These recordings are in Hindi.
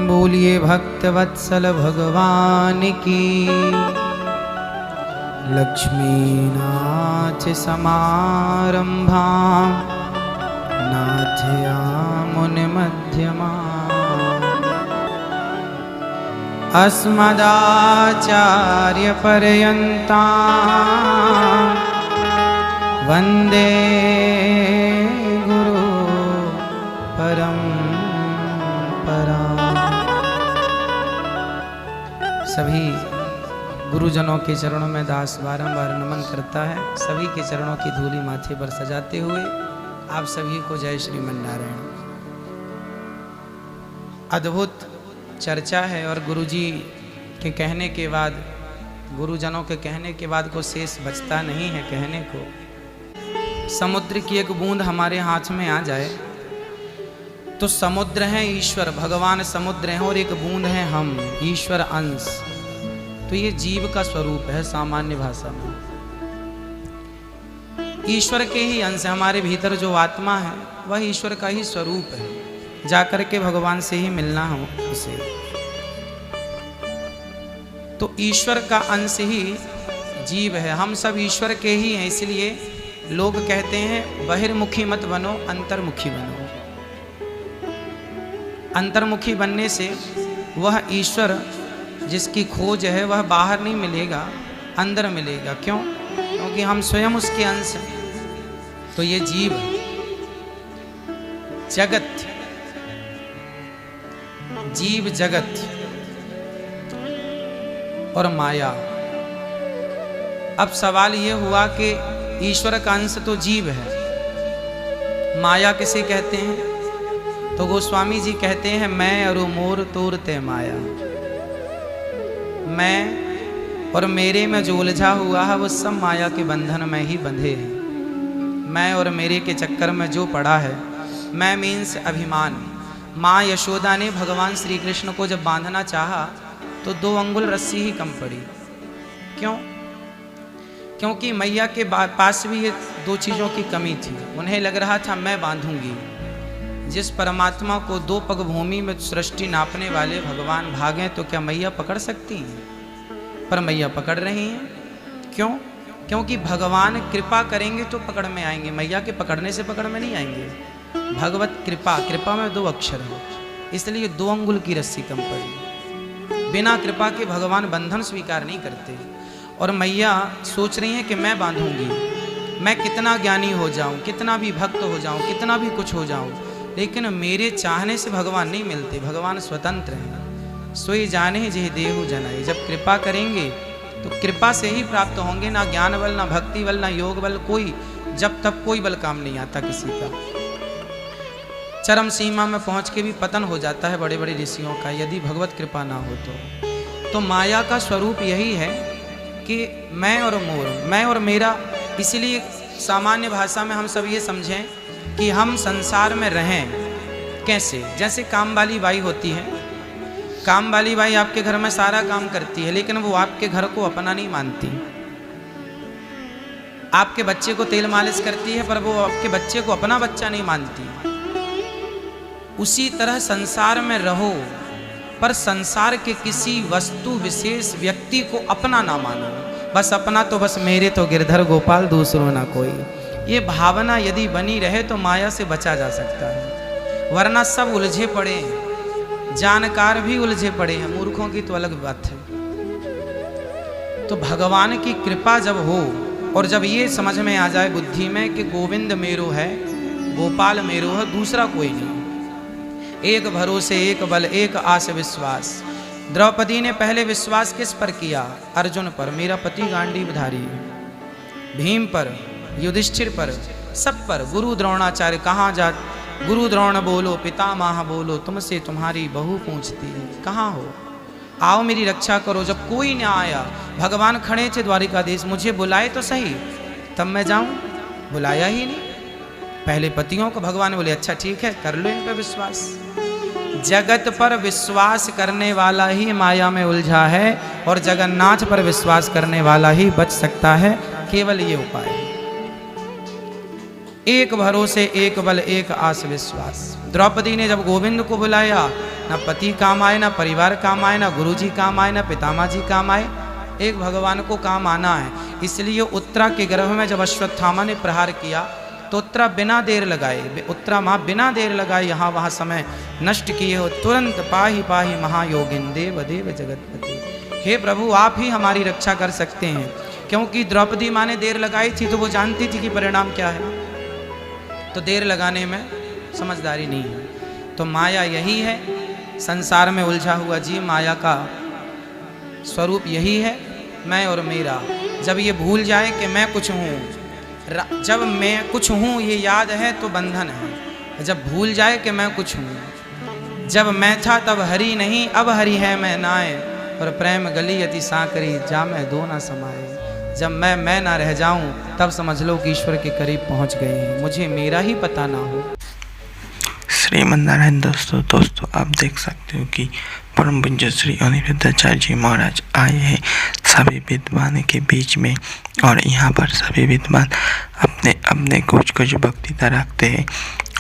बोलिए भक्तवत्सल भगवान की। लक्ष्मीनाथ समारंभां नाथयामुनिमध्यमाम् अस्मदाचार्यपर्यन्तां वन्दे गुरु परंपरा। सभी गुरुजनों के चरणों में दास बारंबार नमन करता है। सभी के चरणों की धूली माथे पर सजाते हुए आप सभी को जय श्रीमन्नारायण। अद्भुत चर्चा है और गुरुजी के कहने के बाद, गुरुजनों के कहने के बाद को शेष बचता नहीं है कहने को। समुद्र की एक बूंद हमारे हाथ में आ जाए तो समुद्र है ईश्वर, भगवान समुद्र हैं और एक बूंद है हम, ईश्वर अंश। तो ये जीव का स्वरूप है सामान्य भाषा में। ईश्वर के ही अंश है, हमारे भीतर जो आत्मा है वह ईश्वर का ही स्वरूप है। जाकर के भगवान से ही मिलना हो उसे। तो ईश्वर का अंश ही जीव है, हम सब ईश्वर के ही हैं। इसलिए लोग कहते हैं बहिर्मुखी मत बनो, अंतर्मुखी बनो। अंतर्मुखी बनने से वह ईश्वर जिसकी खोज है वह बाहर नहीं मिलेगा, अंदर मिलेगा। क्यों? क्योंकि हम स्वयं उसके अंश हैं। तो ये जीव, जगत, जीव जगत और माया। अब सवाल ये हुआ कि ईश्वर का अंश तो जीव है, माया किसे कहते हैं? तो गोस्वामी जी कहते हैं मैं और मोर तोरते माया। मैं और मेरे में जो उलझा हुआ है वो सब माया के बंधन में ही बंधे हैं। मैं और मेरे के चक्कर में जो पड़ा है, मैं मीन्स अभिमान। माँ यशोदा ने भगवान श्री कृष्ण को जब बांधना चाहा तो 2 अंगुल रस्सी ही कम पड़ी। क्यों? क्योंकि मैया के पास भी ये 2 चीज़ों की कमी थी। उन्हें लग रहा था मैं बांधूंगी। जिस परमात्मा को 2 पग भूमि में सृष्टि नापने वाले भगवान भागें तो क्या मैया पकड़ सकती हैं? पर मैया पकड़ रही हैं। क्यों? क्योंकि भगवान कृपा करेंगे तो पकड़ में आएंगे, मैया के पकड़ने से पकड़ में नहीं आएंगे। भगवत कृपा, कृपा में 2 अक्षर है, इसलिए 2 अंगुल की रस्सी कम पड़ी। बिना कृपा के भगवान बंधन स्वीकार नहीं करते। और मैया सोच रही हैं कि मैं बांधूंगी, मैं कितना ज्ञानी हो जाऊं, कितना भी भक्त हो जाऊं, कितना भी कुछ हो जाऊं, लेकिन मेरे चाहने से भगवान नहीं मिलते। भगवान स्वतंत्र हैं। सोई जाने जेहि देहु जनाई। जब कृपा करेंगे तो कृपा से ही प्राप्त होंगे। ना ज्ञान बल, ना भक्ति बल, ना योग बल, कोई जब तक कोई बल काम नहीं आता किसी का। चरम सीमा में पहुंच के भी पतन हो जाता है बड़े बड़े ऋषियों का, यदि भगवत कृपा ना हो तो माया का स्वरूप यही है कि मैं और मोर, मैं और मेरा। इसीलिए सामान्य भाषा में हम सब ये समझें कि हम संसार में रहें कैसे। जैसे काम वाली बाई होती है, काम वाली बाई आपके घर में सारा काम करती है, लेकिन वो आपके घर को अपना नहीं मानती। आपके बच्चे को तेल मालिश करती है पर वो आपके बच्चे को अपना बच्चा नहीं मानती। उसी तरह संसार में रहो पर संसार के किसी वस्तु विशेष व्यक्ति को अपना ना मानो। बस अपना तो बस मेरे तो गिरधर गोपाल, दूसरों ना कोई। ये भावना यदि बनी रहे तो माया से बचा जा सकता है। वरना सब उलझे पड़े हैं, जानकार भी उलझे पड़े हैं, मूर्खों की तो अलग बात है। तो भगवान की कृपा जब हो और जब ये समझ में आ जाए बुद्धि में कि गोविंद मेरो है, गोपाल मेरो है, दूसरा कोई नहीं। एक भरोसे, एक बल, एक आस विश्वास। द्रौपदी ने पहले विश्वास किस पर किया? अर्जुन पर, मेरा पति गांडीवधारी। भीम पर, युधिष्ठिर पर, सब पर। गुरु द्रोणाचार्य कहाँ जा, गुरु द्रोण बोलो, पितामह बोलो, तुमसे तुम्हारी बहू पूछती है कहाँ हो, आओ मेरी रक्षा करो। जब कोई न आया, भगवान खड़े थे द्वारिकाधीश, मुझे बुलाए तो सही तब मैं जाऊं। बुलाया ही नहीं। पहले पतियों को भगवान बोले अच्छा ठीक है कर लो इन पर विश्वास। जगत पर विश्वास करने वाला ही माया में उलझा है और जगन्नाथ पर विश्वास करने वाला ही बच सकता है। केवल ये उपाय, एक भरोसे, एक बल, एक आस विश्वास। द्रौपदी ने जब गोविंद को बुलाया, ना पति काम आए, ना परिवार काम आए, ना गुरुजी काम आए, ना पितामह जी काम आए, एक भगवान को काम आना है। इसलिए उत्तरा के गर्भ में जब अश्वत्थामा ने प्रहार किया तो उत्तरा बिना देर लगाए, उत्तरा माँ बिना देर लगाए यहाँ वहाँ समय नष्ट किए हो। तुरंत पाहि पाहि महायोगिन देव देव जगतपति। हे प्रभु, आप ही हमारी रक्षा कर सकते हैं, क्योंकि द्रौपदी माँ ने देर लगाई थी तो वो जानती थी कि परिणाम क्या है, तो देर लगाने में समझदारी नहीं है। तो माया यही है, संसार में उलझा हुआ जीव माया का स्वरूप यही है, मैं और मेरा। जब ये भूल जाए कि मैं कुछ हूँ, जब मैं कुछ हूँ ये याद है तो बंधन है। जब भूल जाए कि मैं कुछ हूँ, जब मैं था तब हरि नहीं, अब हरि है मैं नाए, और प्रेम गली अति सांकरी जा मैं दो ना समाए। जब मैं ना रह जाऊँ तब समझ लो कि ईश्वर के करीब पहुँच गए हैं, मुझे मेरा ही पता ना हो। श्रीमन्नारायण। दोस्तों आप देख सकते हो कि परम पूज्य श्री अनिरुद्धाचार्य जी महाराज आए हैं सभी विद्वान के बीच में, और यहाँ पर सभी विद्वान अपने अपने कुछ वक्तृता रखते हैं,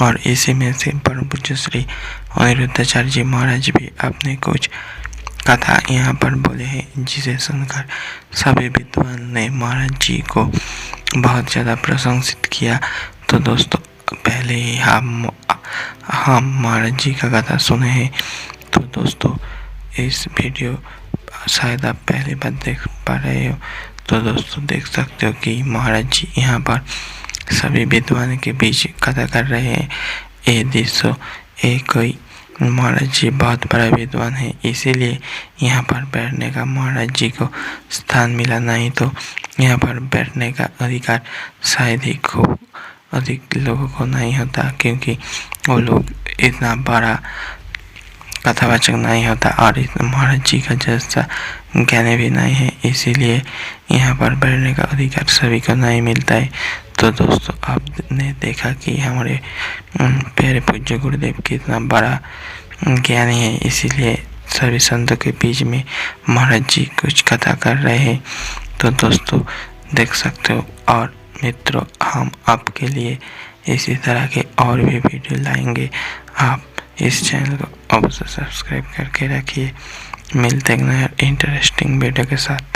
और इसी में से परम पूज्य श्री अनिरुद्धाचार्य जी महाराज भी अपने कुछ कथा यहाँ पर बोले हैं, जिसे सुनकर सभी विद्वान ने महाराज जी को बहुत ज़्यादा प्रशंसित किया। तो दोस्तों पहले ही हम महाराज जी का कथा सुने हैं। तो दोस्तों इस वीडियो शायद आप पहली बार देख पा रहे हो, तो दोस्तों देख सकते हो कि महाराज जी यहाँ पर सभी विद्वान के बीच कथा कर रहे हैं। ये दोस्तों कोई महाराज जी बहुत बड़ा विद्वान है, इसीलिए यहाँ पर बैठने का महाराज जी को स्थान मिला, नहीं तो यहाँ पर बैठने का अधिकार शायद ही खूब अधिक लोगों को नहीं होता, क्योंकि वो लोग इतना बड़ा कथावाचक नहीं होता और इतना महाराज जी का जैसा ज्ञानी भी नहीं है, इसीलिए यहाँ पर बैठने का अधिकार सभी को नहीं मिलता है। तो दोस्तों आपने देखा कि हमारे प्यारे पूज्य गुरुदेव कितना बड़ा ज्ञानी है, इसीलिए सभी संतों के बीच में महाराज जी कुछ कथा कर रहे हैं। तो दोस्तों देख सकते हो, और मित्रों हम आपके लिए इसी तरह के और भी वीडियो लाएंगे। आप इस चैनल को अवश्य सब्सक्राइब करके रखिए। मिलते हैं नए इंटरेस्टिंग वीडियो के साथ।